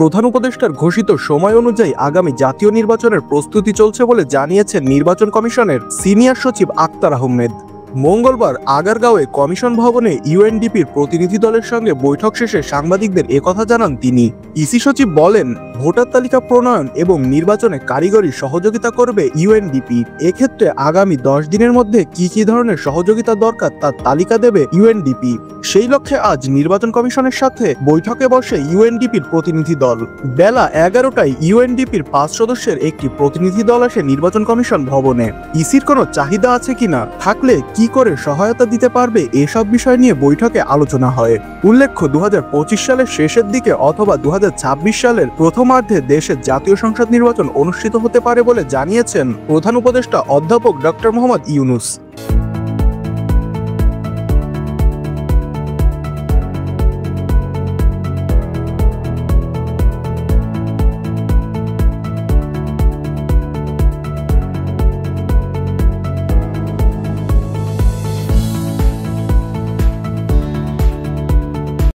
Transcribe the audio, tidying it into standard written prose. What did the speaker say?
প্রধান উপদেষ্টার ঘোষিত সময় অনুযায়ী আগামী জাতীয় নির্বাচনের প্রস্তুতি চলছে বলে জানিয়েছেন নির্বাচন কমিশনের সিনিয়র সচিব আক্তার আহমেদ। মঙ্গলবার আগারগাঁওয়ে কমিশন ভবনে ইউএনডিপির প্রতিনিধি দলের সঙ্গে বৈঠক শেষে সাংবাদিকদের একথা জানান তিনি। ইসি সচিব বলেন, ভোটার তালিকা প্রণয়ন এবং নির্বাচনে কারিগরি সহযোগিতা করবে ইউএনডিপি। এক্ষেত্রে আগামী 10 দিনের মধ্যে কি ধরনের সহযোগিতা দরকার তার তালিকা দেবে ইউএনডিপি। সেই লক্ষ্যে আজ নির্বাচন কমিশনের সাথে বৈঠকে বসে ইউএনডিপির প্রতিনিধি দল। বেলা 11টায় ইউএনডিপির 5 সদস্যের একটি প্রতিনিধি দল আসে নির্বাচন কমিশন ভবনে। ইসির কোনো চাহিদা আছে কিনা, থাকলে কি করে সহায়তা দিতে পারবে, এসব বিষয় নিয়ে বৈঠকে আলোচনা হয়। উল্লেখ্য, 2025 সালের শেষের দিকে অথবা 2026 সালের প্রথমার্ধে দেশের জাতীয় সংসদ নির্বাচন অনুষ্ঠিত হতে পারে বলে জানিয়েছেন প্রধান উপদেষ্টা অধ্যাপক ডক্টর মোহাম্মদ ইউনূস।